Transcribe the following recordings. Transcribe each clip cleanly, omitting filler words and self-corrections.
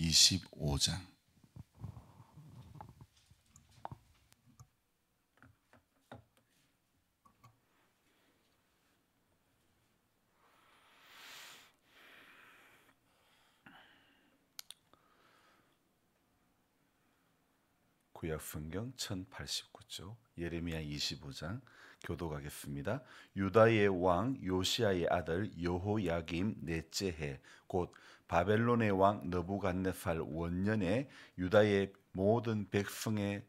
25장. 구약 성경 1089쪽 예레미야 25장 교독하겠습니다. 유다의 왕 요시야의 아들 여호야김 넷째 해 곧 바벨론의 왕 느부갓네살 원년에 유다의 모든 백성에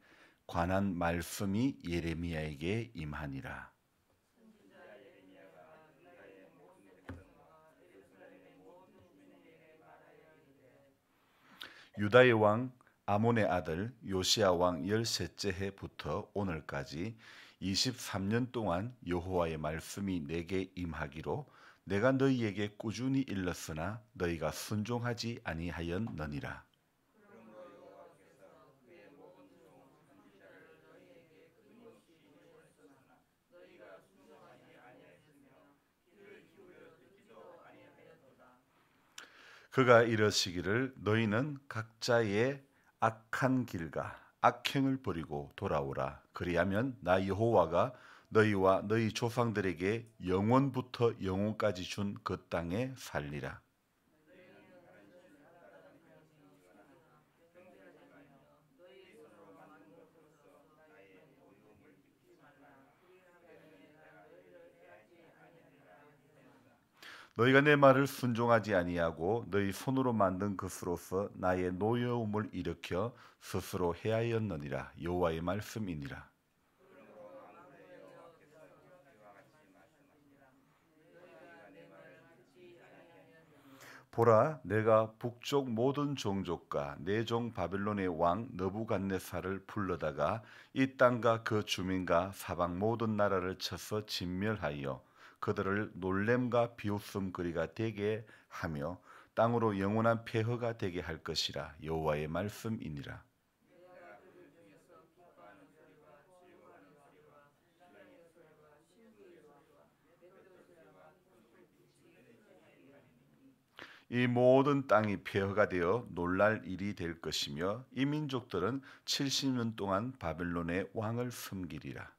관한 말씀이 예레미야에게 임하니라. 유다의 왕 아몬의 아들 요시야 왕 13째 해부터 오늘까지 23년 동안 여호와의 말씀이 내게 임하기로 내가 너희에게 꾸준히 일렀으나 너희가 순종하지 아니하였느니라. 그가 이르시기를 너희는 각자의 악한 길과 악행을 버리고 돌아오라. 그리하면 나 여호와가 너희와 너희 조상들에게 영원부터 영원까지 준 그 땅에 살리라. 너희가 내 말을 순종하지 아니하고 너희 손으로 만든 것으로서 나의 노여움을 일으켜 스스로 해하였느니라. 여호와의 말씀이니라. 보라, 내가 북쪽 모든 종족과 내 종 바벨론의 왕 느부갓네살을 불러다가 이 땅과 그 주민과 사방 모든 나라를 쳐서 진멸하여 그들을 놀램과 비웃음거리가 되게 하며 땅으로 영원한 폐허가 되게 할 것이라. 여호와의 말씀이니라. 이 모든 땅이 폐허가 되어 놀랄 일이 될 것이며 이 민족들은 70년 동안 바벨론의 왕을 섬기리라.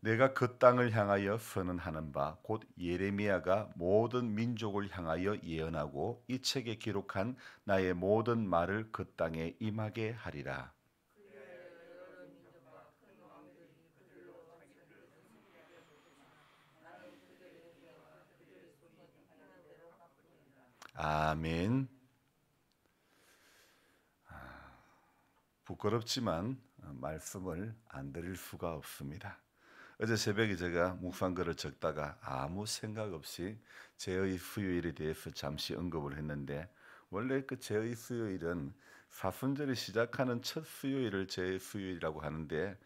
내가 그 땅을 향하여 선언하는 바 곧 예레미야가 모든 민족을 향하여 예언하고 이 책에 기록한 나의 모든 말을 그 땅에 임하게 하리라. 아멘. 부끄럽지만 말씀을 안 드릴 수가 없습니다. 어제 새벽에 제가 묵상글을 적다가 아무 생각 없이 제의 수요일에 대해서 잠시 언급을 했는데 원래 그 제의 수요일은 사순절이 시작하는 첫 수요일을 제의 수요일이라고 하는데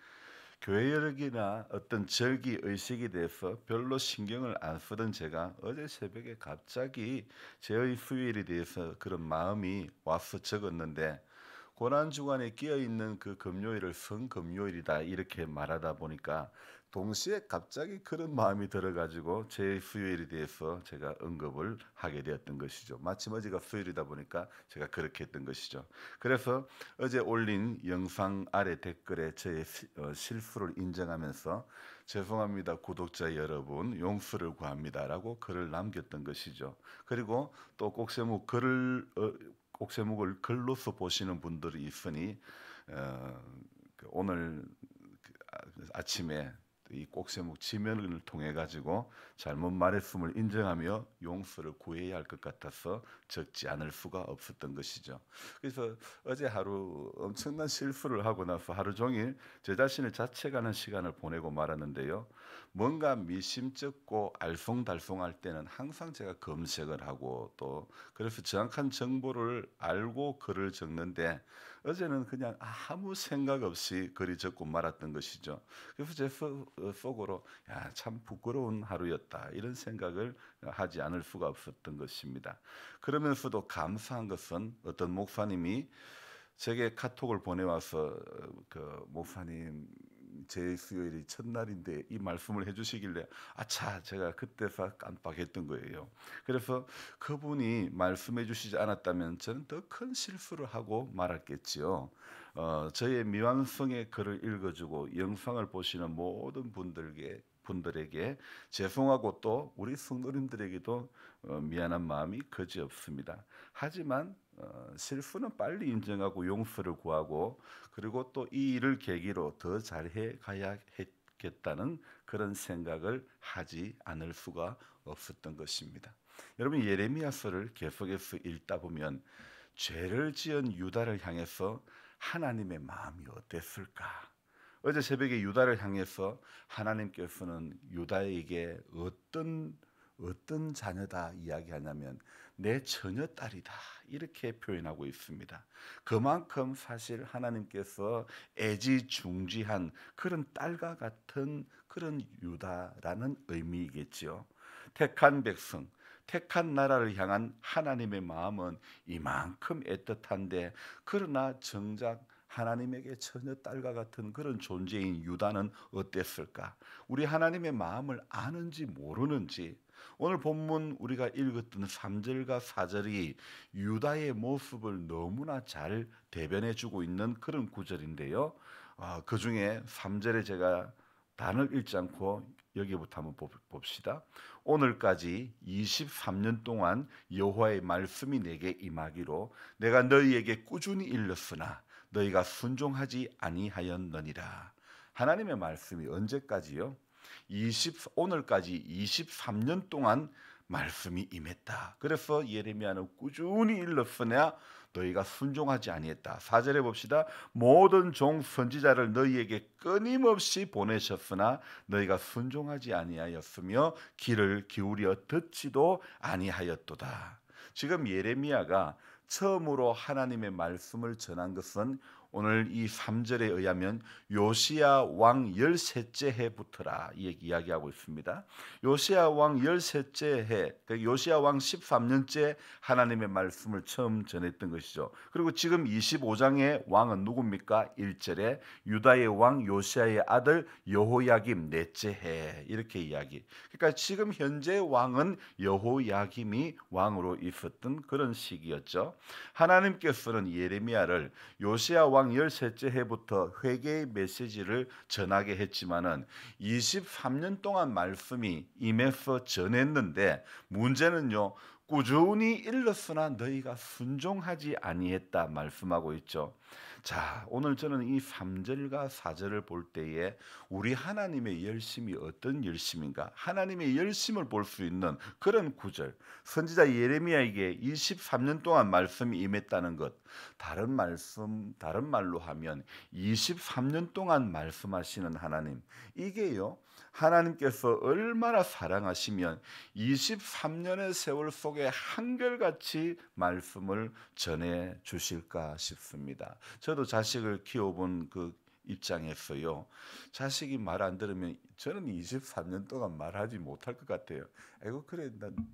교회역이나 어떤 절기 의식에 대해서 별로 신경을 안 쓰던 제가 어제 새벽에 갑자기 제의 수요일에 대해서 그런 마음이 와서 적었는데 고난 주간에 끼어 있는 그 금요일을 성금요일이다 이렇게 말하다 보니까 동시에 갑자기 그런 마음이 들어가지고 제 수요일에 대해서 제가 언급을 하게 되었던 것이죠. 마침 어제가 수요일이다 보니까 제가 그렇게 했던 것이죠. 그래서 어제 올린 영상 아래 댓글에 제 실수를 인정하면서 죄송합니다 구독자 여러분 용서를 구합니다라고 글을 남겼던 것이죠. 그리고 또 꼭새묵을 글로서 보시는 분들이 있으니 오늘 아침에 이 꼭새묵 지면을 통해 가지고 잘못 말했음을 인정하며 용서를 구해야 할 것 같아서 적지 않을 수가 없었던 것이죠. 그래서 어제 하루 엄청난 실수를 하고 나서 하루 종일 제 자신을 자책하는 시간을 보내고 말았는데요. 뭔가 미심쩍고 알쏭달쏭할 때는 항상 제가 검색을 하고 또 그래서 정확한 정보를 알고 글을 적는데 어제는 그냥 아무 생각 없이 글이 적고 말았던 것이죠. 그래서 제 속으로 야, 참 부끄러운 하루였다 이런 생각을 하지 않을 수가 없었던 것입니다. 그러면서도 감사한 것은 어떤 목사님이 제게 카톡을 보내와서 목사님 제 수요일이 첫날인데 이 말씀을 해주시길래 아차 제가 그때서 깜빡했던 거예요. 그래서 그분이 말씀해 주시지 않았다면 저는 더 큰 실수를 하고 말았겠지요. 저의 미완성의 글을 읽어주고 영상을 보시는 모든 분들에게 죄송하고 또 우리 성도님들에게도 미안한 마음이 그지없습니다. 하지만 실수는 빨리 인정하고 용서를 구하고 그리고 또 이 일을 계기로 더 잘해 가야겠다는 그런 생각을 하지 않을 수가 없었던 것입니다. 여러분 예레미야서를 계속해서 읽다 보면 죄를 지은 유다를 향해서 하나님의 마음이 어땠을까? 어제 새벽에 유다를 향해서 하나님께서는 유다에게 어떤 자녀다 이야기하냐면 내 처녀딸이다 이렇게 표현하고 있습니다. 그만큼 사실 하나님께서 애지중지한 그런 딸과 같은 그런 유다라는 의미이겠지요. 택한 백성, 택한 나라를 향한 하나님의 마음은 이만큼 애틋한데 그러나 정작 하나님에게 처녀 딸과 같은 그런 존재인 유다는 어땠을까? 우리 하나님의 마음을 아는지 모르는지 오늘 본문 우리가 읽었던 3절과 4절이 유다의 모습을 너무나 잘 대변해 주고 있는 그런 구절인데요. 그 중에 3절에 제가 단을 읽지 않고 여기부터 한번 봅시다. 오늘까지 23년 동안 여호와의 말씀이 내게 임하기로 내가 너희에게 꾸준히 일렀으나 너희가 순종하지 아니하였느니라. 하나님의 말씀이 언제까지요? 오늘까지 23년 동안 말씀이 임했다. 그래서 예레미야는 꾸준히 일렀으나 너희가 순종하지 아니했다. 4절에 봅시다. 모든 종 선지자를 너희에게 끊임없이 보내셨으나 너희가 순종하지 아니하였으며 귀를 기울여 듣지도 아니하였도다. 지금 예레미야가 처음으로 하나님의 말씀을 전한 것은 오늘 이 3절에 의하면 요시야 왕 13째 해부터라 이야기하고 있습니다. 요시야 왕 13째 해, 요시야 왕 13년째 하나님의 말씀을 처음 전했던 것이죠. 그리고 지금 25장의 왕은 누굽니까? 1절에 유다의 왕 요시야의 아들 여호야김 넷째 해 이렇게 이야기. 그러니까 지금 현재 왕은 여호야김이 왕으로 있었던 그런 시기였죠. 하나님께서는 예레미야를 요시야 왕 13째 해부터 회개의 메시지를 전하게 했지만은 23년 동안 말씀이 임해서 전했는데 문제는요. 꾸준히 일렀으나 너희가 순종하지 아니했다 말씀하고 있죠. 자, 오늘 저는 이 3절과 4절을 볼 때에 우리 하나님의 열심이 어떤 열심인가? 하나님의 열심을 볼 수 있는 그런 구절. 선지자 예레미야에게 23년 동안 말씀이 임했다는 것. 다른 말로 하면 23년 동안 말씀하시는 하나님. 이게요. 하나님께서 얼마나 사랑하시면 23년의 세월 속에 한결같이 말씀을 전해 주실까 싶습니다. 저도 자식을 키워본 그 입장에서요. 자식이 말 안 들으면 저는 23년 동안 말하지 못할 것 같아요. 아이고 그래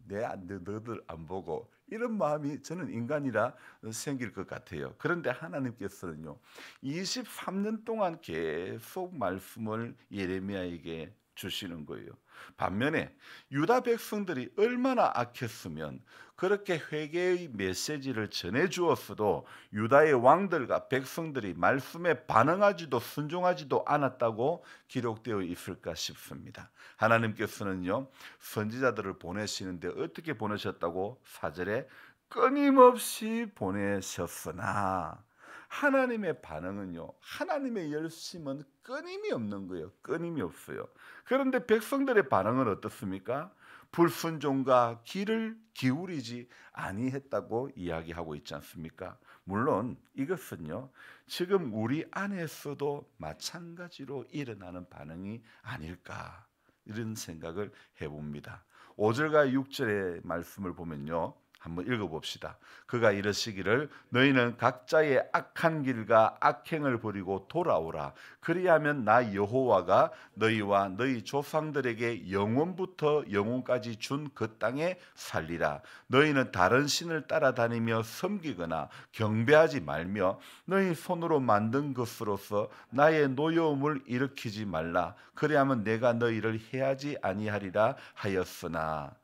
너들 안 보고 이런 마음이 저는 인간이라 생길 것 같아요. 그런데 하나님께서는요. 23년 동안 계속 말씀을 예레미야에게 주시는 거예요. 반면에 유다 백성들이 얼마나 악했으면 그렇게 회개의 메시지를 전해 주었어도 유다의 왕들과 백성들이 말씀에 반응하지도 순종하지도 않았다고 기록되어 있을까 싶습니다. 하나님께서는요. 선지자들을 보내시는데 어떻게 보내셨다고 4절에 끊임없이 보내셨으나 하나님의 반응은요. 하나님의 열심은 끊임이 없는 거예요. 끊임이 없어요. 그런데 백성들의 반응은 어떻습니까? 불순종과 귀를 기울이지 아니했다고 이야기하고 있지 않습니까? 물론 이것은요. 지금 우리 안에서도 마찬가지로 일어나는 반응이 아닐까 이런 생각을 해봅니다. 5절과 6절의 말씀을 보면요. 한번 읽어봅시다. 그가 이르시기를 너희는 각자의 악한 길과 악행을 버리고 돌아오라. 그리하면 나 여호와가 너희와 너희 조상들에게 영원부터 영원까지 준 그 땅에 살리라. 너희는 다른 신을 따라다니며 섬기거나 경배하지 말며 너희 손으로 만든 것으로서 나의 노여움을 일으키지 말라. 그리하면 내가 너희를 해하지 아니하리라 하였으나.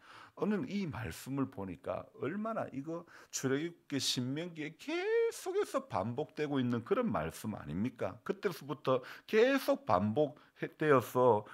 오늘 이 말씀을 보니까 얼마나 이거 출애굽기 신명기에 계속해서 반복되고 있는 그런 말씀 아닙니까? 그때부터 계속 반복되어서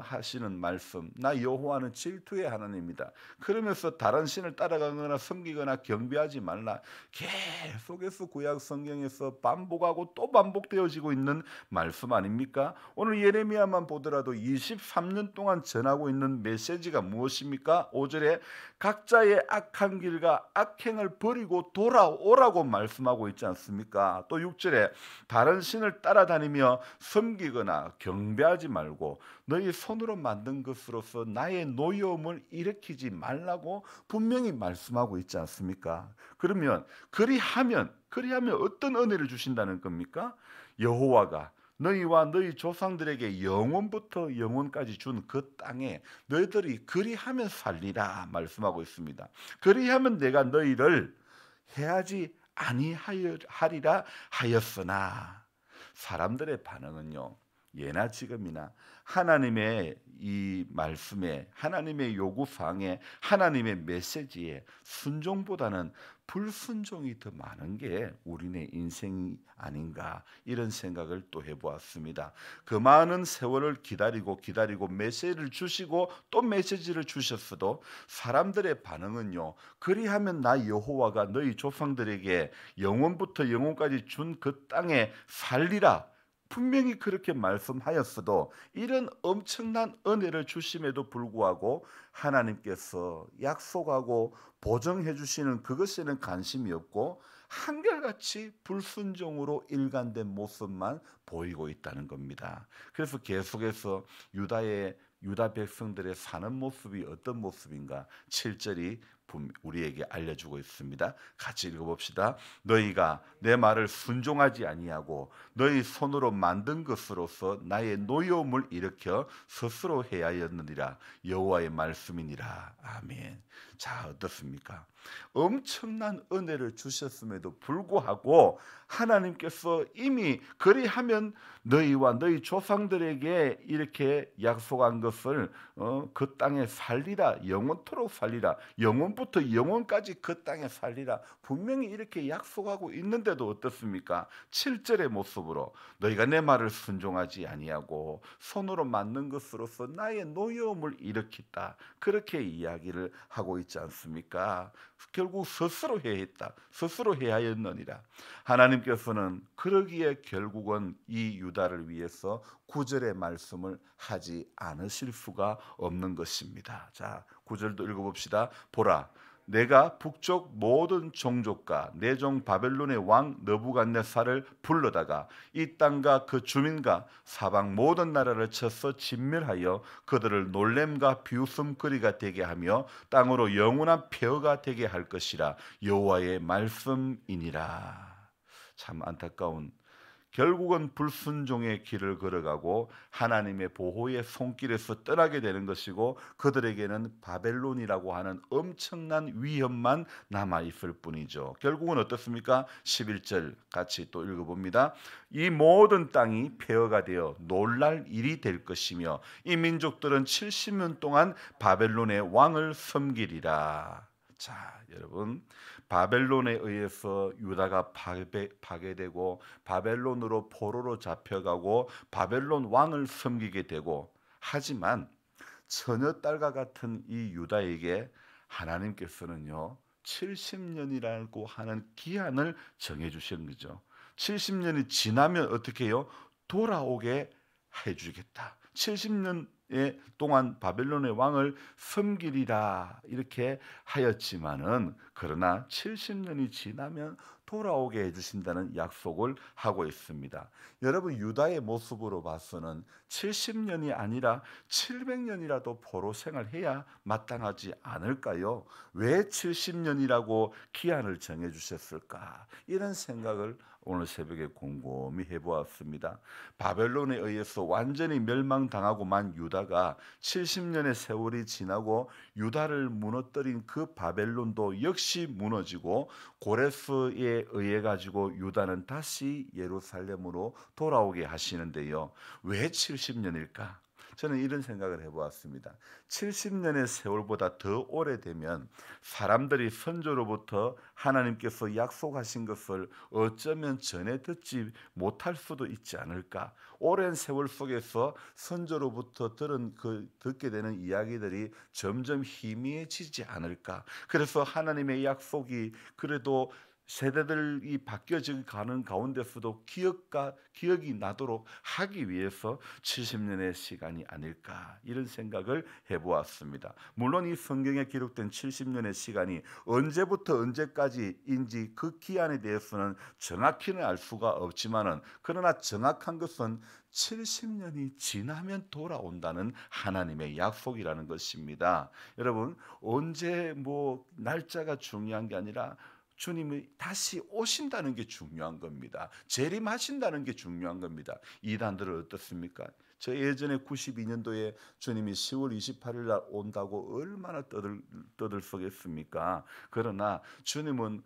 하시는 말씀. 나 여호와는 질투의 하나님이다. 그러면서 다른 신을 따라가거나 섬기거나 경배하지 말라. 계속해서 구약 성경에서 반복하고 또 반복되어지고 있는 말씀 아닙니까? 오늘 예레미야만 보더라도 23년 동안 전하고 있는 메시지가 무엇입니까? 5절에 각자의 악한 길과 악행을 버리고 돌아오라고 말씀하고 있지 않습니까? 또 6절에 다른 신을 따라다니며 섬기거나 경배하지 말고 너희 손으로 만든 것으로서 나의 노여움을 일으키지 말라고 분명히 말씀하고 있지 않습니까? 그러면 그리하면 어떤 은혜를 주신다는 겁니까? 여호와가 너희와 너희 조상들에게 영원부터 영원까지 준 그 땅에 너희들이 그리하면 살리라 말씀하고 있습니다. 그리하면 내가 너희를 해하지 아니하리라 하였으나 사람들의 반응은요. 예나 지금이나 하나님의 이 말씀에 하나님의 요구사항에 하나님의 메시지에 순종보다는 불순종이 더 많은 게 우리네 인생이 아닌가 이런 생각을 또 해보았습니다. 그 많은 세월을 기다리고 메시지를 주시고 또 메시지를 주셨어도 사람들의 반응은요. 그리하면 나 여호와가 너희 조상들에게 영원부터 영원까지 준 그 땅에 살리라. 분명히 그렇게 말씀하였어도 이런 엄청난 은혜를 주심에도 불구하고 하나님께서 약속하고 보증해 주시는 그것에는 관심이 없고 한결같이 불순종으로 일관된 모습만 보이고 있다는 겁니다. 그래서 계속해서 유다 백성들의 사는 모습이 어떤 모습인가 7절이 우리에게 알려주고 있습니다. 같이 읽어봅시다. 너희가 내 말을 순종하지 아니하고 너희 손으로 만든 것으로서 나의 노여움을 일으켜 스스로 해하였느니라 여호와의 말씀이니라. 아멘. 자, 어떻습니까? 엄청난 은혜를 주셨음에도 불구하고 하나님께서 이미 그리하면 너희와 너희 조상들에게 이렇게 약속한 것을 그 땅에 살리라. 영원토록 살리라. 영원부터 영원까지 그 땅에 살리라. 분명히 이렇게 약속하고 있는데도 어떻습니까? 7절의 모습으로 너희가 내 말을 순종하지 아니하고 손으로 만든 것으로서 나의 노여움을 일으켰다. 그렇게 이야기를 하고 있지 않습니까? 결국 스스로 해했다. 스스로 해하였느니라. 하나님께서는 그러기에 결국은 이 유다를 위해서 9절의 말씀을 하지 않으실 수가 없는 것입니다. 자, 9절도 읽어봅시다. 보라, 내가 북쪽 모든 종족과 내 종 바벨론의 왕 느부갓네살을 불러다가 이 땅과 그 주민과 사방 모든 나라를 쳐서 진멸하여 그들을 놀램과 비웃음거리가 되게 하며 땅으로 영원한 폐허가 되게 할 것이라 여호와의 말씀이니라. 참 안타까운 결국은 불순종의 길을 걸어가고 하나님의 보호의 손길에서 떠나게 되는 것이고 그들에게는 바벨론이라고 하는 엄청난 위협만 남아있을 뿐이죠. 결국은 어떻습니까? 11절 같이 또 읽어봅니다. 이 모든 땅이 폐허가 되어 놀랄 일이 될 것이며 이 민족들은 70년 동안 바벨론의 왕을 섬기리라. 자, 여러분, 바벨론에 의해서 유다가 파괴되고 바벨론으로 포로로 잡혀가고 바벨론 왕을 섬기게 되고 하지만 처녀딸과 같은 이 유다에게 하나님께서는요 70년이라고 하는 기한을 정해 주시는 거죠. 70년이 지나면 어떻게 해요? 돌아오게 해주겠다. 70년 동안 바벨론의 왕을 섬기리라 이렇게 하였지만은 그러나 70년이 지나면 돌아오게 해주신다는 약속을 하고 있습니다. 여러분 유다의 모습으로 봐서는 70년이 아니라 700년이라도 포로 생활해야 마땅하지 않을까요? 왜 70년이라고 기한을 정해 주셨을까? 이런 생각을 오늘 새벽에 곰곰이 해보았습니다. 바벨론에 의해서 완전히 멸망당하고 만 유다가 70년의 세월이 지나고 유다를 무너뜨린 그 바벨론도 역시 무너지고 고레스에 의해 가지고 유다는 다시 예루살렘으로 돌아오게 하시는데요. 왜 70년일까? 저는 이런 생각을 해보았습니다. 70년의 세월보다 더 오래되면 사람들이 선조로부터 하나님께서 약속하신 것을 어쩌면 전해 듣지 못할 수도 있지 않을까. 오랜 세월 속에서 선조로부터 듣게 되는 이야기들이 점점 희미해지지 않을까. 그래서 하나님의 약속이 그래도 세대들이 바뀌어져 가는 가운데서도 기억이 나도록 하기 위해서 70년의 시간이 아닐까 이런 생각을 해보았습니다. 물론 이 성경에 기록된 70년의 시간이 언제부터 언제까지인지 그 기한에 대해서는 정확히는 알 수가 없지만은 그러나 정확한 것은 70년이 지나면 돌아온다는 하나님의 약속이라는 것입니다. 여러분 언제 날짜가 중요한 게 아니라 주님이 다시 오신다는 게 중요한 겁니다. 재림하신다는 게 중요한 겁니다. 이단들은 어떻습니까? 저 예전에 92년도에 주님이 10월 28일 날 온다고 얼마나 떠들썩했습니까? 그러나 주님은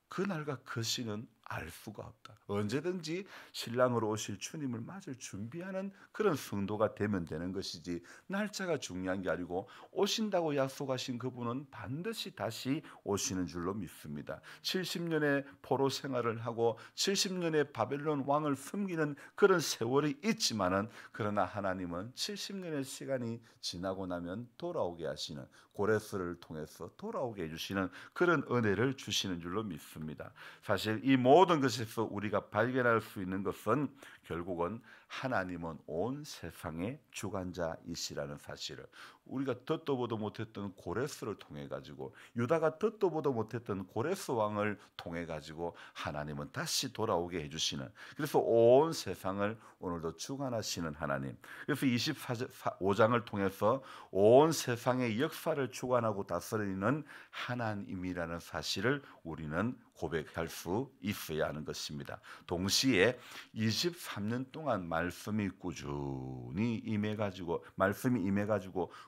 그날과 그 시는 알 수가 없다. 언제든지 신랑으로 오실 주님을 맞을 준비하는 그런 성도가 되면 되는 것이지 날짜가 중요한 게 아니고 오신다고 약속하신 그분은 반드시 다시 오시는 줄로 믿습니다. 70년의 포로 생활을 하고 70년의 바벨론 왕을 섬기는 그런 세월이 있지만은 그러나 하나님은 70년의 시간이 지나고 나면 돌아오게 하시는 고레스를 통해서 돌아오게 해주시는 그런 은혜를 주시는 줄로 믿습니다. 사실 이 모든 것에서 우리가 발견할 수 있는 것은 결국은 하나님은 온 세상의 주관자이시라는 사실을 우리가 듣도 보도 못했던 고레스를 통해 가지고 유다가 듣도 보도 못했던 고레스 왕을 통해 가지고 하나님은 다시 돌아오게 해주시는 그래서 온 세상을 오늘도 주관하시는 하나님. 그래서 25장을 통해서 온 세상의 역사를 주관하고 다스리는 하나님이라는 사실을 우리는 고백할 수 있어야 하는 것입니다. 동시에 23년 동안 말씀이 임해가지고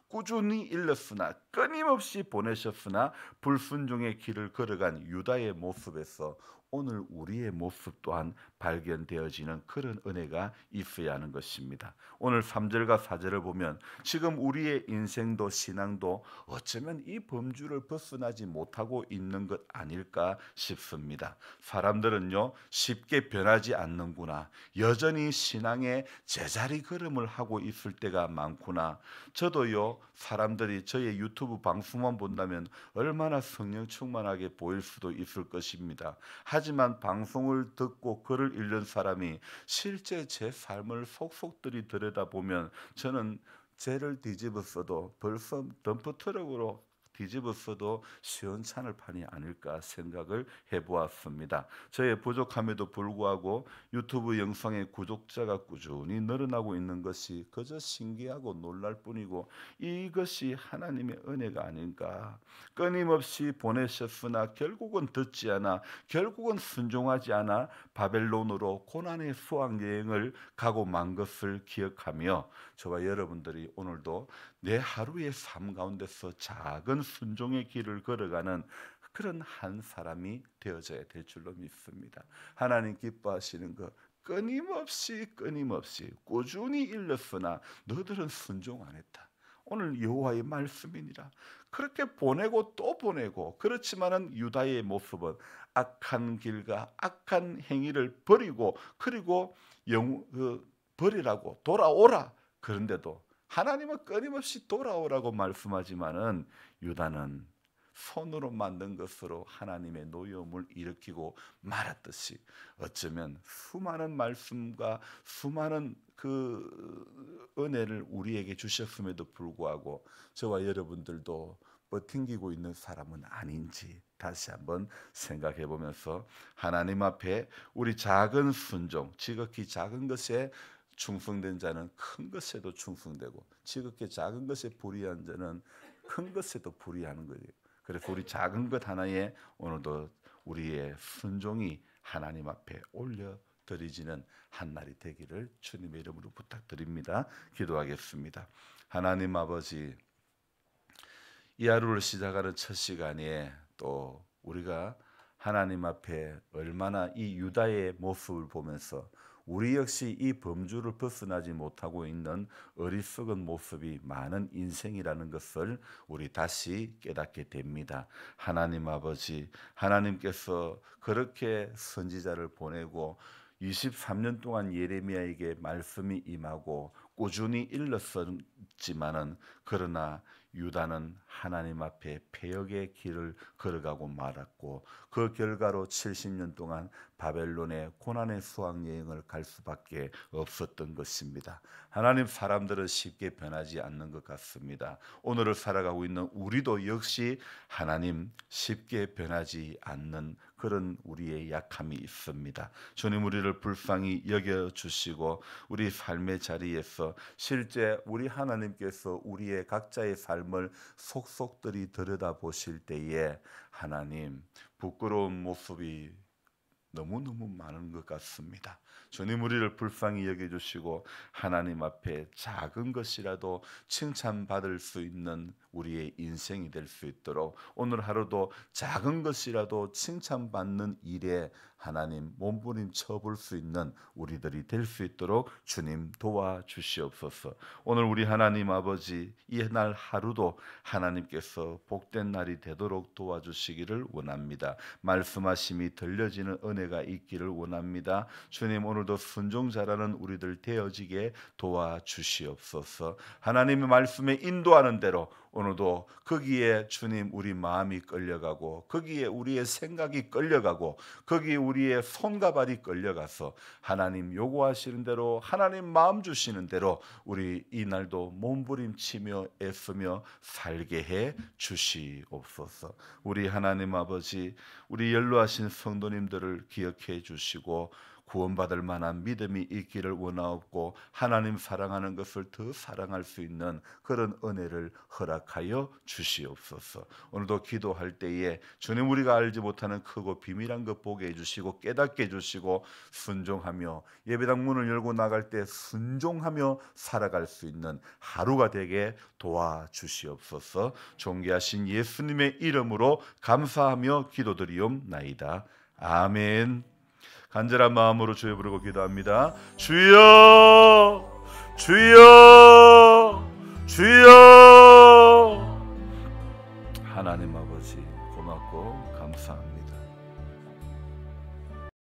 꾸준히 일렀으나 끊임없이 보내셨으나 불순종의 길을 걸어간 유다의 모습에서 오늘 우리의 모습 또한 발견되어지는 그런 은혜가 있어야 하는 것입니다. 오늘 3절과 4절을 보면 지금 우리의 인생도 신앙도 어쩌면 이 범주를 벗어나지 못하고 있는 것 아닐까 싶습니다. 사람들은요 쉽게 변하지 않는구나. 여전히 신앙의 제자리 걸음을 하고 있을 때가 많구나. 저도요 사람들이 저의 유튜브 방송만 본다면 얼마나 성령 충만하게 보일 수도 있을 것입니다. 하지만 방송을 듣고 글을 읽는 사람이 실제 제 삶을 속속들이 들여다보면 저는 죄를 뒤집었어도 벌써 덤프트럭으로 뒤집었어도 시원찮을 판이 아닐까 생각을 해보았습니다. 저의 부족함에도 불구하고 유튜브 영상의 구독자가 꾸준히 늘어나고 있는 것이 그저 신기하고 놀랄 뿐이고 이것이 하나님의 은혜가 아닌가. 끊임없이 보내셨으나 결국은 듣지 않아 결국은 순종하지 않아 바벨론으로 고난의 수학여행을 가고 만 것을 기억하며 저와 여러분들이 오늘도 내 하루의 삶 가운데서 작은 순종의 길을 걸어가는 그런 한 사람이 되어져야 될 줄로 믿습니다. 하나님 기뻐하시는 것 끊임없이 꾸준히 일렀으나 너들은 순종 안 했다. 오늘 여호와의 말씀이니라. 그렇게 보내고 또 보내고 그렇지만은 유다의 모습은 악한 길과 악한 행위를 버리고 그리고 버리라고 돌아오라. 그런데도 하나님은 끊임없이 돌아오라고 말씀하지만은 유다는 손으로 만든 것으로 하나님의 노여움을 일으키고 말았듯이 어쩌면 수많은 말씀과 수많은 그 은혜를 우리에게 주셨음에도 불구하고 저와 여러분들도 버팅기고 있는 사람은 아닌지 다시 한번 생각해 보면서 하나님 앞에 우리 작은 순종, 지극히 작은 것에 충성된 자는 큰 것에도 충성되고 지극히 작은 것에 불의한 자는 큰 것에도 불의하는 거예요. 그래서 우리 작은 것 하나에 오늘도 우리의 순종이 하나님 앞에 올려 드리지는 한날이 되기를 주님의 이름으로 부탁드립니다. 기도하겠습니다. 하나님 아버지, 이 하루를 시작하는 첫 시간에 또 우리가 하나님 앞에 얼마나 이 유다의 모습을 보면서 우리 역시 이 범주를 벗어나지 못하고 있는 어리석은 모습이 많은 인생이라는 것을 우리 다시 깨닫게 됩니다. 하나님 아버지, 하나님께서 그렇게 선지자를 보내고 23년 동안 예레미야에게 말씀이 임하고 꾸준히 일렀었지만은 그러나 유다는 하나님 앞에 패역의 길을 걸어가고 말았고 그 결과로 70년 동안 바벨론의 고난의 수학여행을 갈 수밖에 없었던 것입니다. 하나님, 사람들은 쉽게 변하지 않는 것 같습니다. 오늘을 살아가고 있는 우리도 역시 하나님 쉽게 변하지 않는 그런 우리의 약함이 있습니다. 주님, 우리를 불쌍히 여겨주시고 우리 삶의 자리에서 실제 우리 하나님께서 우리의 각자의 삶을 속속들이 들여다보실 때에 하나님, 부끄러운 모습이 너무너무 많은 것 같습니다. 주님, 우리를 불쌍히 여겨주시고 하나님 앞에 작은 것이라도 칭찬받을 수 있는 우리의 인생이 될 수 있도록 오늘 하루도 작은 것이라도 칭찬받는 일에 하나님 몸부림쳐 볼 수 있는 우리들이 될 수 있도록 주님 도와주시옵소서. 오늘 우리 하나님 아버지, 이 날 하루도 하나님께서 복된 날이 되도록 도와주시기를 원합니다. 말씀하심이 들려지는 은혜가 있기를 원합니다. 주님, 오늘도 순종자라는 우리들 되어지게 도와주시옵소서. 하나님의 말씀에 인도하는 대로 오늘도 거기에 주님 우리 마음이 끌려가고 거기에 우리의 생각이 끌려가고 거기에 우리의 손과 발이 끌려가서 하나님 요구하시는 대로 하나님 마음 주시는 대로 우리 이날도 몸부림치며 애쓰며 살게 해 주시옵소서. 우리 하나님 아버지, 우리 연로하신 성도님들을 기억해 주시고 구원받을 만한 믿음이 있기를 원하옵고 하나님 사랑하는 것을 더 사랑할 수 있는 그런 은혜를 허락하여 주시옵소서. 오늘도 기도할 때에 주님, 우리가 알지 못하는 크고 비밀한 것 보게 해주시고 깨닫게 해주시고 순종하며 예배당 문을 열고 나갈 때 순종하며 살아갈 수 있는 하루가 되게 도와주시옵소서. 존귀하신 예수님의 이름으로 감사하며 기도드리옵나이다. 아멘. 간절한 마음으로 주여 부르고 기도합니다. 주여, 주여, 주여. 하나님 아버지, 고맙고 감사합니다.